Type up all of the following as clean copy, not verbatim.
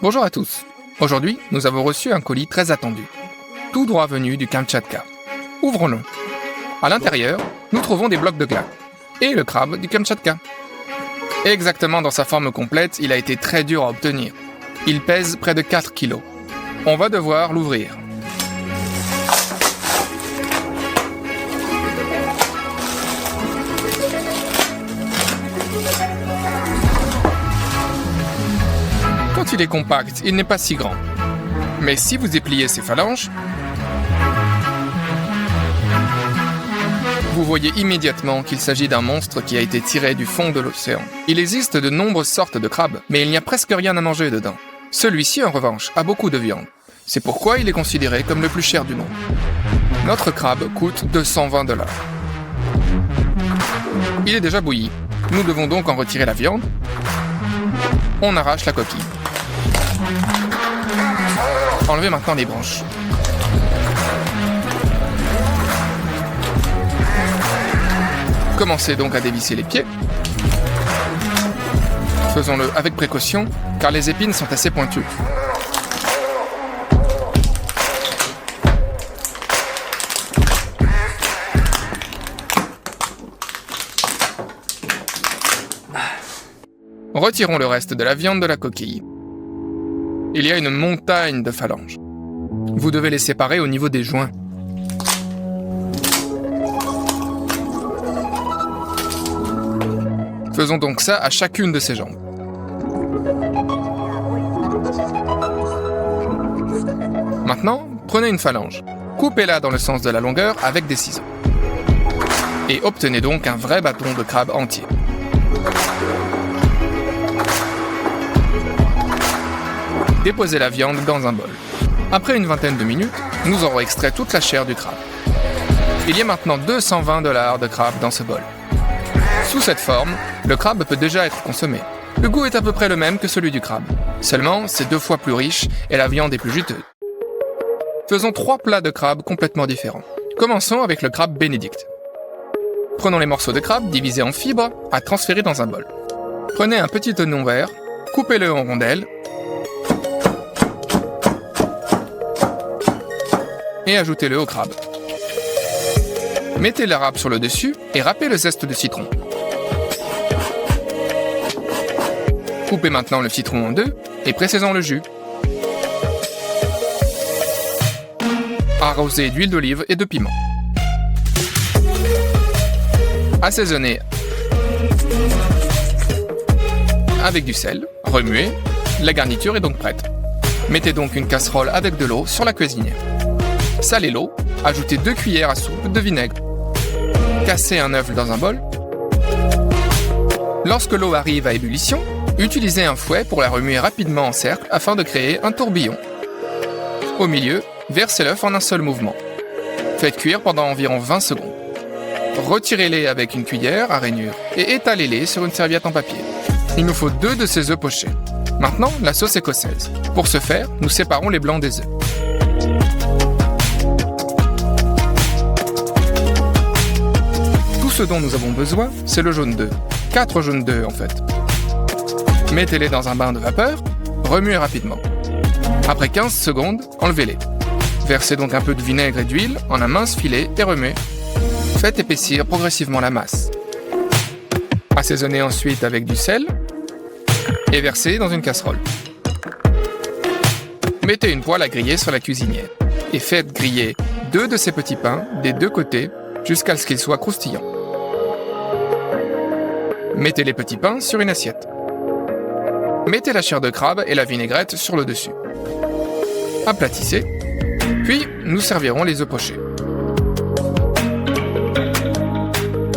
Bonjour à tous. Aujourd'hui, nous avons reçu un colis très attendu, tout droit venu du Kamtchatka. Ouvrons-le. À l'intérieur, nous trouvons des blocs de glace et le crabe du Kamtchatka. Exactement dans sa forme complète, il a été très dur à obtenir. Il pèse près de 4 kilos. On va devoir l'ouvrir. Quand il est compact, il n'est pas si grand. Mais si vous dépliez ses phalanges, vous voyez immédiatement qu'il s'agit d'un monstre qui a été tiré du fond de l'océan. Il existe de nombreuses sortes de crabes, mais il n'y a presque rien à manger dedans. Celui-ci, en revanche, a beaucoup de viande. C'est pourquoi il est considéré comme le plus cher du monde. Notre crabe coûte 220 $. Il est déjà bouilli. Nous devons donc en retirer la viande. On arrache la coquille. Enlevez maintenant les branches. Commencez donc à dévisser les pieds. Faisons-le avec précaution, car les épines sont assez pointues. Retirons le reste de la viande de la coquille. Il y a une montagne de phalanges. Vous devez les séparer au niveau des joints. Faisons donc ça à chacune de ses jambes. Maintenant, prenez une phalange. Coupez-la dans le sens de la longueur avec des ciseaux. Et obtenez donc un vrai bâton de crabe entier. Déposez la viande dans un bol. Après une vingtaine de minutes, nous aurons extrait toute la chair du crabe. Il y a maintenant 220 $ de crabe dans ce bol. Sous cette forme, le crabe peut déjà être consommé. Le goût est à peu près le même que celui du crabe. Seulement, c'est 2 fois plus riche et la viande est plus juteuse. Faisons 3 plats de crabe complètement différents. Commençons avec le crabe bénédicte. Prenons les morceaux de crabe divisés en fibres à transférer dans un bol. Prenez un petit oignon vert, coupez-le en rondelles et ajoutez-le au crabe. Mettez la râpe sur le dessus et râpez le zeste de citron. Coupez maintenant le citron en 2 et pressez-en le jus. Arrosez d'huile d'olive et de piment. Assaisonnez avec du sel, remuez, la garniture est donc prête. Mettez donc une casserole avec de l'eau sur la cuisinière. Salez l'eau, ajoutez 2 cuillères à soupe de vinaigre. Cassez un œuf dans un bol. Lorsque l'eau arrive à ébullition, utilisez un fouet pour la remuer rapidement en cercle afin de créer un tourbillon. Au milieu, versez l'œuf en un seul mouvement. Faites cuire pendant environ 20 secondes. Retirez-les avec une cuillère à rainure et étalez-les sur une serviette en papier. Il nous faut 2 de ces œufs pochés. Maintenant, la sauce écossaise. Pour ce faire, nous séparons les blancs des œufs. Tout ce dont nous avons besoin, c'est le jaune d'œuf. 4 jaunes d'œufs en fait. Mettez-les dans un bain de vapeur, remuez rapidement. Après 15 secondes, enlevez-les. Versez donc un peu de vinaigre et d'huile en un mince filet et remuez. Faites épaissir progressivement la masse. Assaisonnez ensuite avec du sel et versez dans une casserole. Mettez une poêle à griller sur la cuisinière et faites griller 2 de ces petits pains des 2 côtés jusqu'à ce qu'ils soient croustillants. Mettez les petits pains sur une assiette. Mettez la chair de crabe et la vinaigrette sur le dessus. Aplatissez, puis nous servirons les œufs pochés.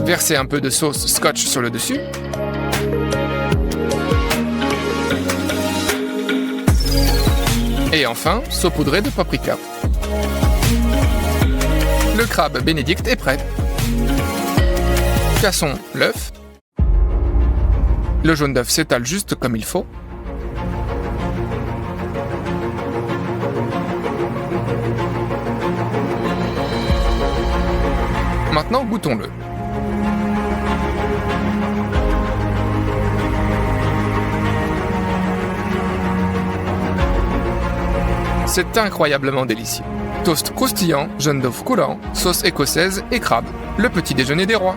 Versez un peu de sauce scotch sur le dessus. Et enfin, saupoudrez de paprika. Le crabe bénédicte est prêt. Cassons l'œuf. Le jaune d'œuf s'étale juste comme il faut. Maintenant, goûtons-le. c'est incroyablement délicieux. Toast croustillant, jaune d'œuf coulant, sauce écossaise et crabe, le petit déjeuner des rois.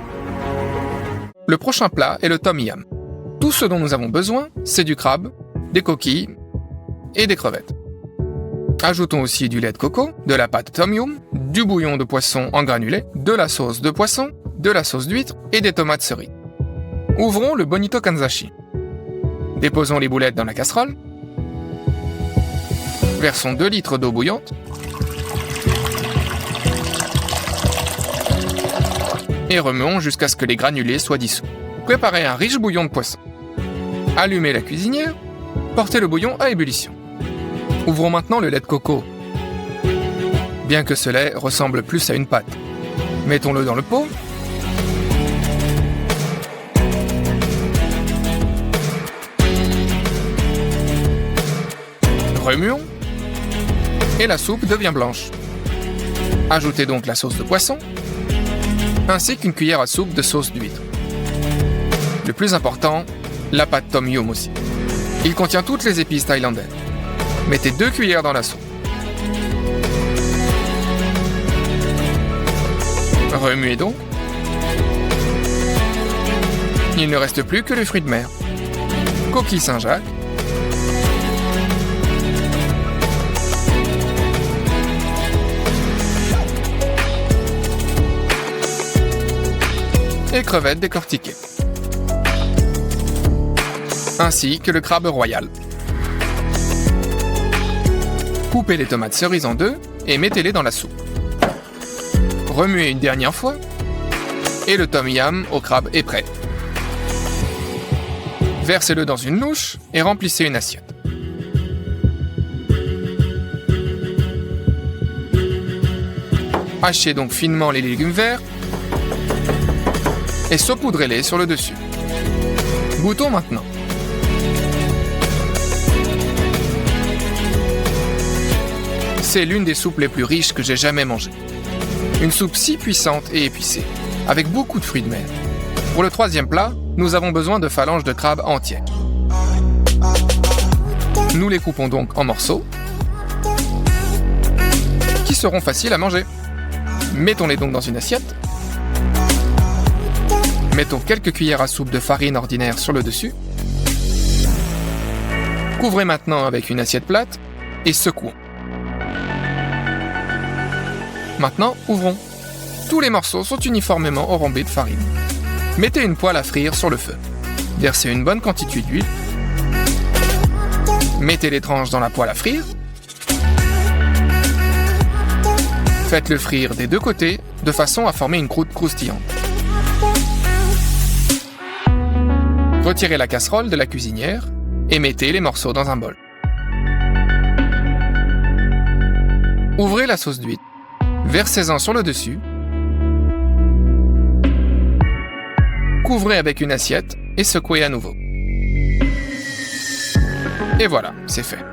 Le prochain plat est le tom yum. Tout ce dont nous avons besoin, c'est du crabe, des coquilles et des crevettes. Ajoutons aussi du lait de coco, de la pâte tom yum, du bouillon de poisson en granulé, de la sauce de poisson, de la sauce d'huître et des tomates cerises. Ouvrons le bonito kanzashi. Déposons les boulettes dans la casserole. Versons 2 litres d'eau bouillante. Et remuons jusqu'à ce que les granulés soient dissous. Préparez un riche bouillon de poisson. Allumez la cuisinière. Portez le bouillon à ébullition. Ouvrons maintenant le lait de coco. Bien que ce lait ressemble plus à une pâte. Mettons-le dans le pot. Remuons. Et la soupe devient blanche. Ajoutez donc la sauce de poisson, ainsi qu'une cuillère à soupe de sauce d'huître. Le plus important, la pâte tom yum aussi. Il contient toutes les épices thaïlandaises. Mettez 2 cuillères dans la soupe. Remuez donc. Il ne reste plus que les fruits de mer. Coquille Saint-Jacques. Et crevettes décortiquées. Ainsi que le crabe royal. Coupez les tomates cerises en 2 et mettez-les dans la soupe. Remuez une dernière fois et le tom yum au crabe est prêt. Versez-le dans une louche et remplissez une assiette. Hachez donc finement les légumes verts et saupoudrez-les sur le dessus. Goûtons maintenant. C'est l'une des soupes les plus riches que j'ai jamais mangées. Une soupe si puissante et épicée, avec beaucoup de fruits de mer. Pour le 3e plat, nous avons besoin de phalanges de crabe entières. Nous les coupons donc en morceaux, qui seront faciles à manger. Mettons-les donc dans une assiette. Mettons quelques cuillères à soupe de farine ordinaire sur le dessus. Couvrez maintenant avec une assiette plate et secouons. Maintenant, ouvrons. Tous les morceaux sont uniformément enrobés de farine. Mettez une poêle à frire sur le feu. Versez une bonne quantité d'huile. Mettez les tranches dans la poêle à frire. Faites-le frire des 2 côtés, de façon à former une croûte croustillante. Retirez la casserole de la cuisinière et mettez les morceaux dans un bol. Ouvrez la sauce d'huître. Versez-en sur le dessus. Couvrez avec une assiette et secouez à nouveau. Et voilà, c'est fait.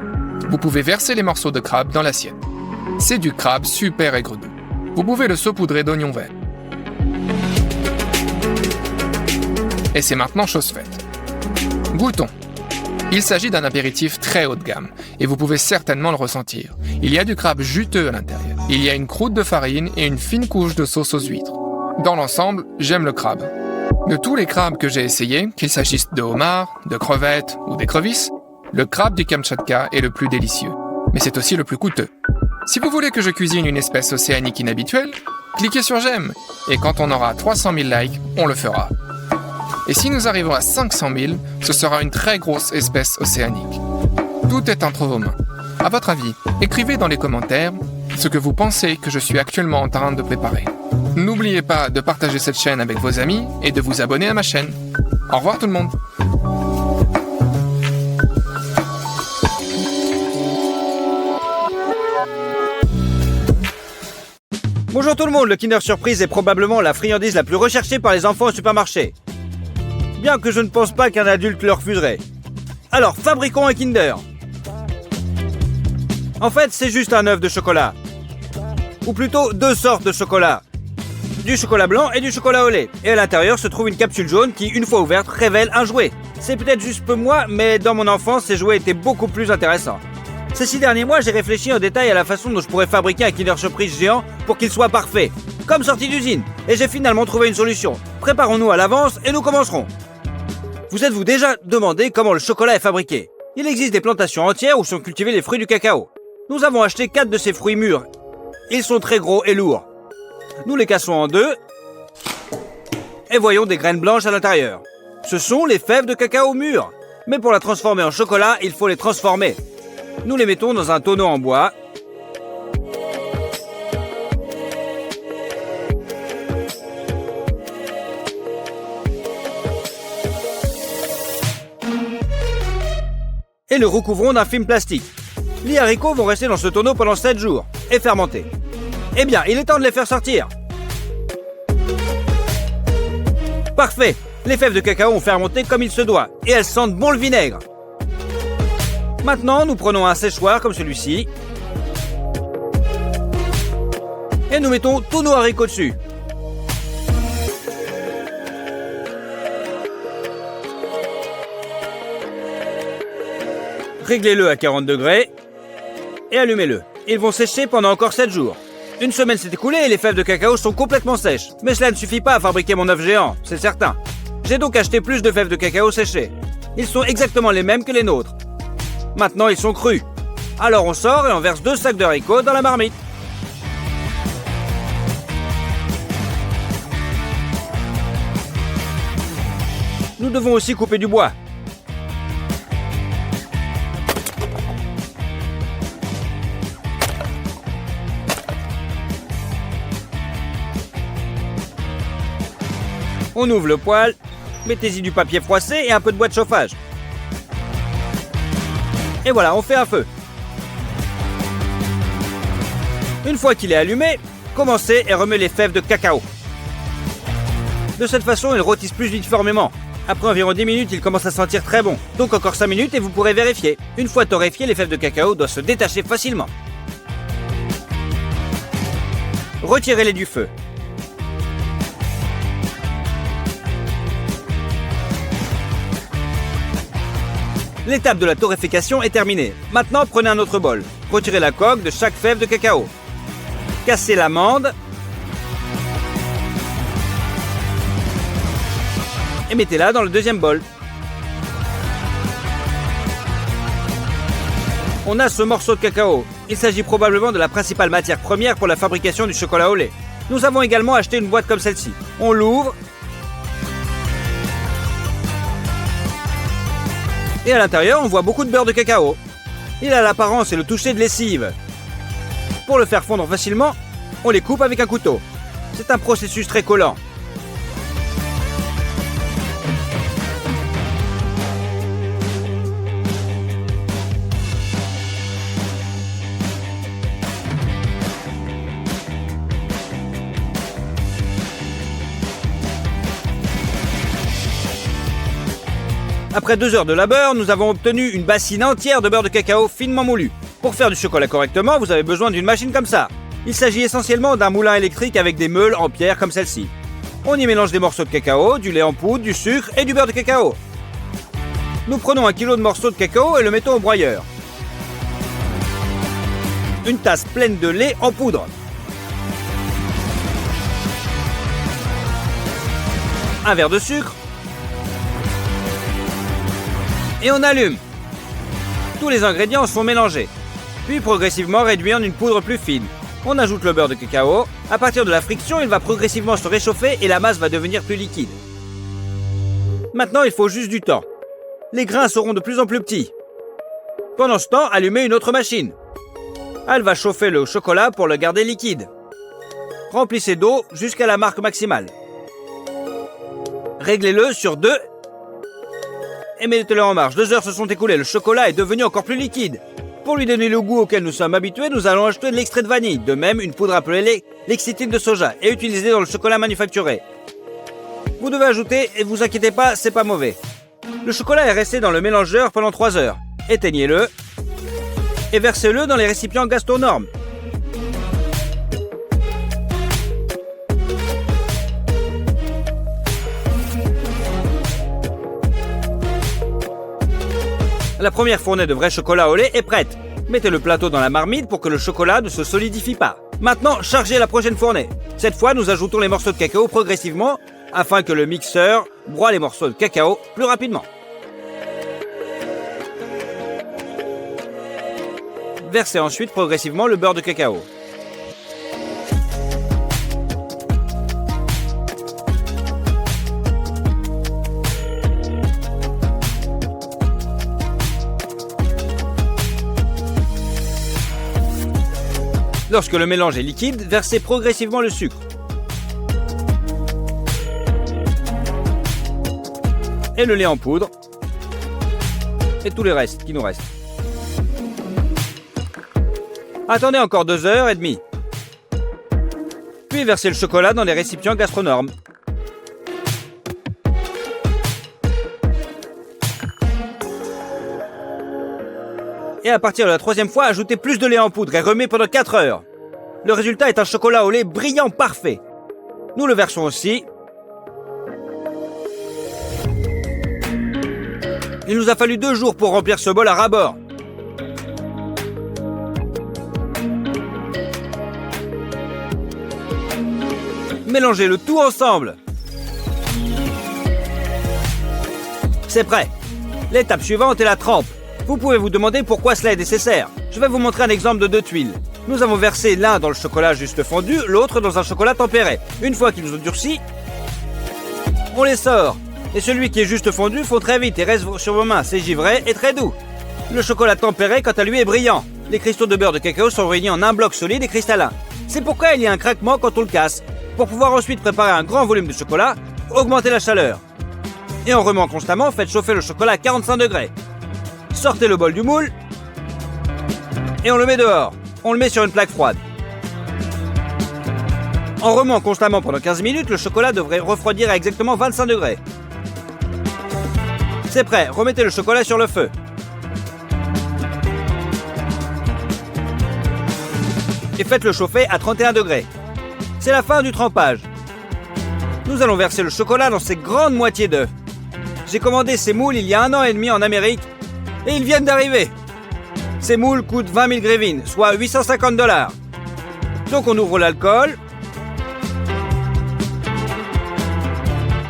Vous pouvez verser les morceaux de crabe dans l'assiette. C'est du crabe super aigre-doux. Vous pouvez le saupoudrer d'oignons verts. Et c'est maintenant chose faite. Goûtons. Il s'agit d'un apéritif très haut de gamme, et vous pouvez certainement le ressentir. Il y a du crabe juteux à l'intérieur. Il y a une croûte de farine et une fine couche de sauce aux huîtres. Dans l'ensemble, j'aime le crabe. De tous les crabes que j'ai essayés, qu'il s'agisse de homards, de crevettes ou d'écrevisses, le crabe du Kamtchatka est le plus délicieux. Mais c'est aussi le plus coûteux. Si vous voulez que je cuisine une espèce océanique inhabituelle, cliquez sur j'aime, et quand on aura 300 000 likes, on le fera. Et si nous arrivons à 500 000, ce sera une très grosse espèce océanique. Tout est entre vos mains. À votre avis, écrivez dans les commentaires ce que vous pensez que je suis actuellement en train de préparer. N'oubliez pas de partager cette chaîne avec vos amis et de vous abonner à ma chaîne. Au revoir tout le monde. Bonjour tout le monde, le Kinder Surprise est probablement la friandise la plus recherchée par les enfants au supermarché. Bien que je ne pense pas qu'un adulte le refuserait. Alors, fabriquons un Kinder. En fait, c'est juste un œuf de chocolat. Ou plutôt 2 sortes de chocolat. Du chocolat blanc et du chocolat au lait. Et à l'intérieur se trouve une capsule jaune qui, une fois ouverte, révèle un jouet. C'est peut-être juste peu moi, mais dans mon enfance, ces jouets étaient beaucoup plus intéressants. Ces 6 derniers mois, j'ai réfléchi en détail à la façon dont je pourrais fabriquer un Kinder Surprise géant pour qu'il soit parfait, comme sorti d'usine, et j'ai finalement trouvé une solution. Préparons-nous à l'avance et nous commencerons. Vous êtes-vous déjà demandé comment le chocolat est fabriqué? Il existe des plantations entières où sont cultivés les fruits du cacao. Nous avons acheté 4 de ces fruits mûrs. Ils sont très gros et lourds. Nous les cassons en deux et voyons des graines blanches à l'intérieur. Ce sont les fèves de cacao mûres. Mais pour la transformer en chocolat, il faut les transformer. Nous les mettons dans un tonneau en bois. Et le recouvrons d'un film plastique. Les haricots vont rester dans ce tonneau pendant 7 jours et fermenter. Eh bien, il est temps de les faire sortir. Parfait! Les fèves de cacao ont fermenté comme il se doit et elles sentent bon le vinaigre. Maintenant, nous prenons un séchoir comme celui-ci et nous mettons tous nos haricots dessus. Réglez-le à 40 degrés et allumez-le. Ils vont sécher pendant encore 7 jours. Une semaine s'est écoulée et les fèves de cacao sont complètement sèches. Mais cela ne suffit pas à fabriquer mon œuf géant, c'est certain. J'ai donc acheté plus de fèves de cacao séchées. Ils sont exactement les mêmes que les nôtres. Maintenant, ils sont crus. Alors on sort et on verse 2 sacs de haricots dans la marmite. Nous devons aussi couper du bois. On ouvre le poêle, mettez-y du papier froissé et un peu de bois de chauffage. Et voilà, on fait un feu. Une fois qu'il est allumé, commencez et remuez les fèves de cacao. De cette façon, ils rôtissent plus uniformément. Après environ 10 minutes, ils commencent à sentir très bon. Donc encore 5 minutes et vous pourrez vérifier. Une fois torréfiées, les fèves de cacao doivent se détacher facilement. Retirez-les du feu. L'étape de la torréfaction est terminée. Maintenant, prenez un autre bol. Retirez la coque de chaque fève de cacao. Cassez l'amande. Et mettez-la dans le deuxième bol. On a ce morceau de cacao. Il s'agit probablement de la principale matière première pour la fabrication du chocolat au lait. Nous avons également acheté une boîte comme celle-ci. On l'ouvre. Et à l'intérieur, on voit beaucoup de beurre de cacao. Il a l'apparence et le toucher de lessive. Pour le faire fondre facilement, on les coupe avec un couteau. C'est un processus très collant. Après 2 heures de labeur, nous avons obtenu une bassine entière de beurre de cacao finement moulu. Pour faire du chocolat correctement, vous avez besoin d'une machine comme ça. Il s'agit essentiellement d'un moulin électrique avec des meules en pierre comme celle-ci. On y mélange des morceaux de cacao, du lait en poudre, du sucre et du beurre de cacao. Nous prenons 1 kg de morceaux de cacao et le mettons au broyeur. Une tasse pleine de lait en poudre. Un verre de sucre. Et on allume. Tous les ingrédients sont mélangés, puis progressivement réduits en une poudre plus fine. On ajoute le beurre de cacao. À partir de la friction, il va progressivement se réchauffer et la masse va devenir plus liquide. Maintenant, il faut juste du temps. Les grains seront de plus en plus petits. Pendant ce temps, allumez une autre machine. Elle va chauffer le chocolat pour le garder liquide. Remplissez d'eau jusqu'à la marque maximale. Réglez-le sur 2 et mettez-le en marche. 2 heures se sont écoulées, le chocolat est devenu encore plus liquide. Pour lui donner le goût auquel nous sommes habitués, nous allons ajouter de l'extrait de vanille, de même une poudre appelée l'excitine de soja et utilisée dans le chocolat manufacturé. Vous devez ajouter, et vous inquiétez pas, c'est pas mauvais. Le chocolat est resté dans le mélangeur pendant 3 heures. Éteignez-le et versez-le dans les récipients Gastronorm. La première fournée de vrai chocolat au lait est prête. Mettez le plateau dans la marmite pour que le chocolat ne se solidifie pas. Maintenant, chargez la prochaine fournée. Cette fois, nous ajoutons les morceaux de cacao progressivement afin que le mixeur broie les morceaux de cacao plus rapidement. Versez ensuite progressivement le beurre de cacao. Lorsque le mélange est liquide, versez progressivement le sucre. Et le lait en poudre. Et tout le reste qui nous reste. Attendez encore 2h30. Puis versez le chocolat dans les récipients gastronormes. Et à partir de la 3e fois, ajoutez plus de lait en poudre et remuez pendant 4 heures. Le résultat est un chocolat au lait brillant parfait. Nous le versons aussi. Il nous a fallu 2 jours pour remplir ce bol à ras-bord. Mélangez le tout ensemble. C'est prêt. L'étape suivante est la trempe. Vous pouvez vous demander pourquoi cela est nécessaire. Je vais vous montrer un exemple de 2 tuiles. Nous avons versé l'un dans le chocolat juste fondu, l'autre dans un chocolat tempéré. Une fois qu'ils ont durci, on les sort. Et celui qui est juste fondu fond très vite et reste sur vos mains, c'est givré et très doux. Le chocolat tempéré, quant à lui, est brillant. Les cristaux de beurre de cacao sont réunis en un bloc solide et cristallin. C'est pourquoi il y a un craquement quand on le casse. Pour pouvoir ensuite préparer un grand volume de chocolat, augmentez la chaleur. Et en remuant constamment, faites chauffer le chocolat à 45 degrés. Sortez le bol du moule et on le met dehors. On le met sur une plaque froide. En remuant constamment pendant 15 minutes, le chocolat devrait refroidir à exactement 25 degrés. C'est prêt, remettez le chocolat sur le feu. Et faites-le chauffer à 31 degrés. C'est la fin du trempage. Nous allons verser le chocolat dans ces grandes moitiés d'œufs. J'ai commandé ces moules il y a 1 an et demi en Amérique et ils viennent d'arriver. Ces moules coûtent 20 000 grivines, soit 850 $. Donc on ouvre l'alcool,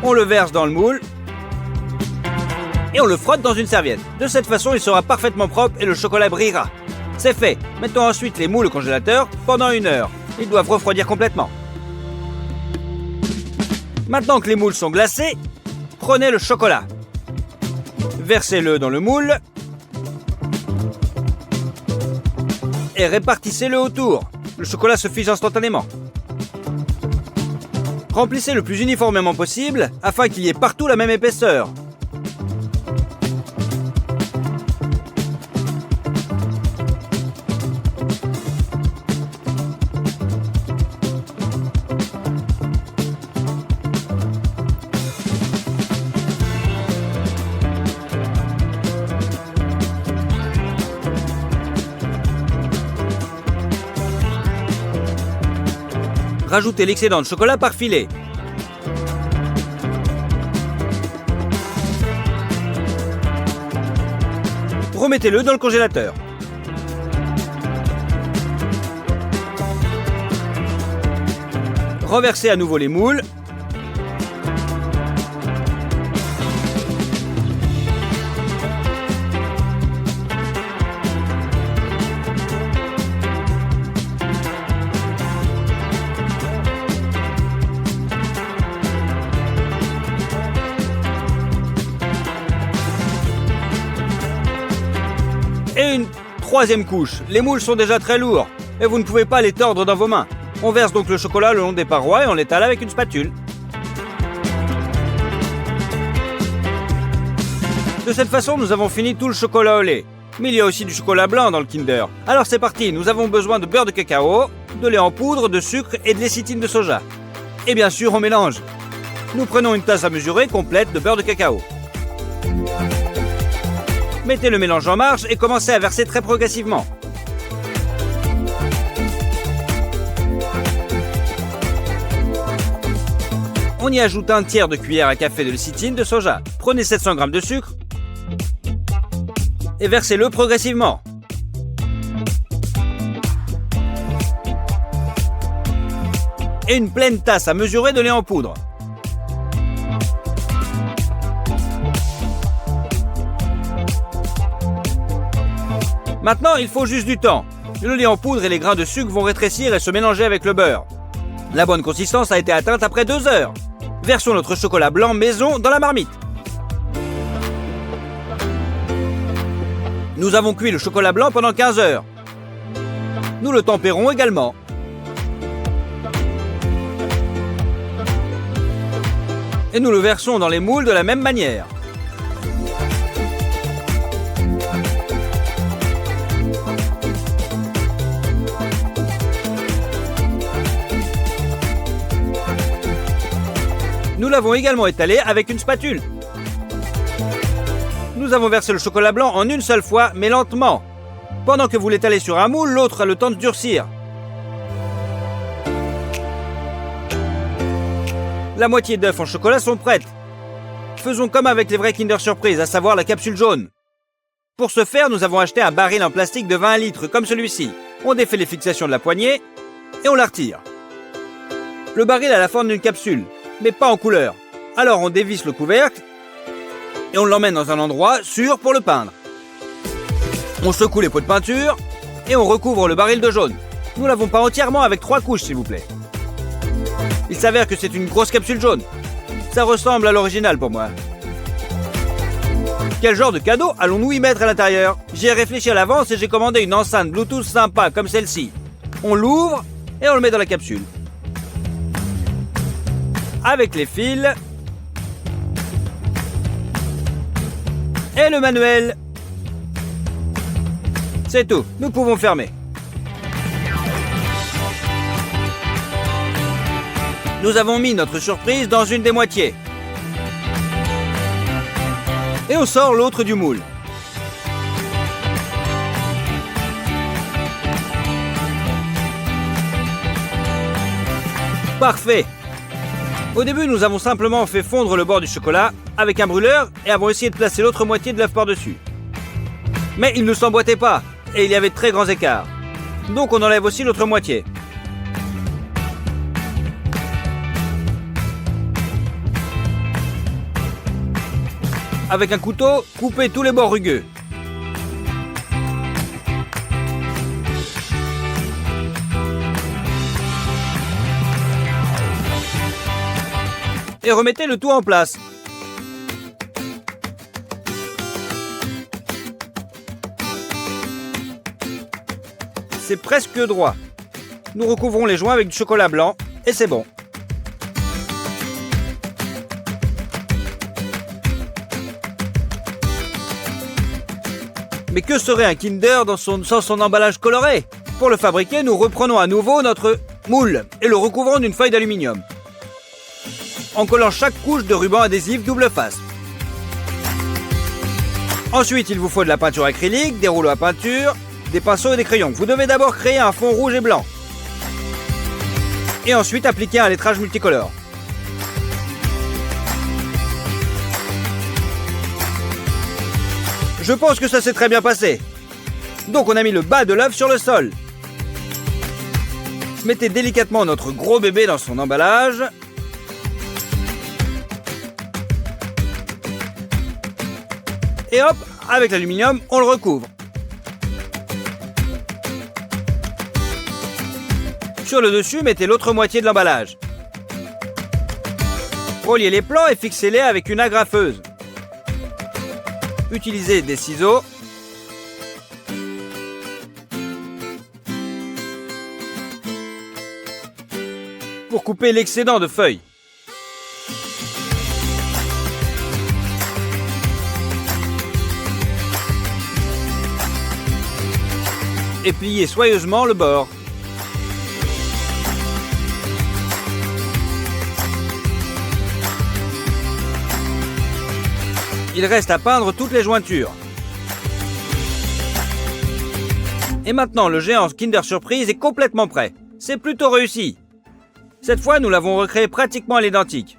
on le verse dans le moule et on le frotte dans une serviette. De cette façon, il sera parfaitement propre et le chocolat brillera. C'est fait. Mettons ensuite les moules au congélateur pendant 1 heure. Ils doivent refroidir complètement. Maintenant que les moules sont glacés, prenez le chocolat. Versez-le dans le moule et répartissez-le autour. Le chocolat se fige instantanément. Remplissez le plus uniformément possible afin qu'il y ait partout la même épaisseur. Rajoutez l'excédent de chocolat par filet. Remettez-le dans le congélateur. Reversez à nouveau les moules. Et une 3e couche. Les moules sont déjà très lourds et vous ne pouvez pas les tordre dans vos mains. On verse donc le chocolat le long des parois et on l'étale avec une spatule. De cette façon, nous avons fini tout le chocolat au lait. Mais il y a aussi du chocolat blanc dans le Kinder. Alors c'est parti, nous avons besoin de beurre de cacao, de lait en poudre, de sucre et de lécithine de soja. Et bien sûr, on mélange. Nous prenons une tasse à mesurer complète de beurre de cacao. Mettez le mélange en marche et commencez à verser très progressivement. On y ajoute 1/3 de cuillère à café de lécithine de soja. Prenez 700 g de sucre et versez-le progressivement. et une pleine tasse à mesurer de lait en poudre. Maintenant, il faut juste du temps. Le lait en poudre et les grains de sucre vont rétrécir et se mélanger avec le beurre. La bonne consistance a été atteinte après 2 heures. Versons notre chocolat blanc maison dans la marmite. Nous avons cuit le chocolat blanc pendant 15 heures. Nous le tempérons également. Et nous le versons dans les moules de la même manière. Nous l'avons également étalé avec une spatule. Nous avons versé le chocolat blanc en une seule fois, mais lentement. Pendant que vous l'étalez sur un moule, l'autre a le temps de durcir. La moitié d'œufs en chocolat sont prêtes. Faisons comme avec les vrais Kinder Surprise, à savoir la capsule jaune. Pour ce faire, nous avons acheté un baril en plastique de 20 litres comme celui-ci. On défait les fixations de la poignée et on la retire. Le baril a la forme d'une capsule, mais pas en couleur. Alors on dévisse le couvercle et on l'emmène dans un endroit sûr pour le peindre. On secoue les pots de peinture et on recouvre le baril de jaune. Nous l'avons peint entièrement avec 3 couches, s'il vous plaît. Il s'avère que c'est une grosse capsule jaune. Ça ressemble à l'original pour moi. Quel genre de cadeau allons-nous y mettre à l'intérieur? J'y ai réfléchi à l'avance et j'ai commandé une enceinte Bluetooth sympa comme celle-ci. On l'ouvre et on le met dans la capsule. Avec les fils et le manuel. C'est tout, nous pouvons fermer. Nous avons mis notre surprise dans une des moitiés. Et on sort l'autre du moule. Parfait! Au début, nous avons simplement fait fondre le bord du chocolat avec un brûleur et avons essayé de placer l'autre moitié de l'œuf par-dessus. Mais il ne s'emboîtait pas et il y avait de très grands écarts. Donc on enlève aussi l'autre moitié. Avec un couteau, coupez tous les bords rugueux. Et remettez le tout en place. C'est presque droit. Nous recouvrons les joints avec du chocolat blanc et c'est bon. Mais que serait un Kinder sans son emballage coloré? Pour le fabriquer, nous reprenons à nouveau notre moule et le recouvrons d'une feuille d'aluminium, en collant chaque couche de ruban adhésif double face. Ensuite, il vous faut de la peinture acrylique, des rouleaux à peinture, des pinceaux et des crayons. Vous devez d'abord créer un fond rouge et blanc. Et ensuite appliquer un lettrage multicolore. Je pense que ça s'est très bien passé. Donc on a mis le bas de l'œuf sur le sol. Mettez délicatement notre gros bébé dans son emballage. Et hop, avec l'aluminium, on le recouvre. Sur le dessus, mettez l'autre moitié de l'emballage. Reliez les plans et fixez-les avec une agrafeuse. Utilisez des ciseaux. Pour couper l'excédent de feuilles. Et pliez soigneusement le bord. Il reste à peindre toutes les jointures. Et maintenant, le géant Kinder Surprise est complètement prêt. C'est plutôt réussi. Cette fois, nous l'avons recréé pratiquement à l'identique.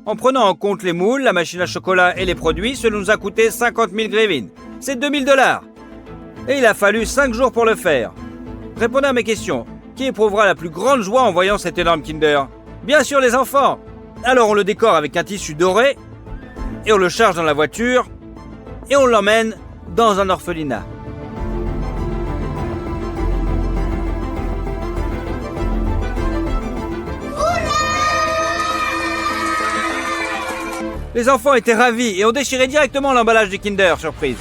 En prenant en compte les moules, la machine à chocolat et les produits, cela nous a coûté 50 000 grivines. C'est 2 000 $. Et il a fallu 5 jours pour le faire. Répondez à mes questions. Qui éprouvera la plus grande joie en voyant cet énorme Kinder? Bien sûr les enfants. Alors on le décore avec un tissu doré, et on le charge dans la voiture, et on l'emmène dans un orphelinat. Les enfants étaient ravis et ont déchiré directement l'emballage du Kinder Surprise.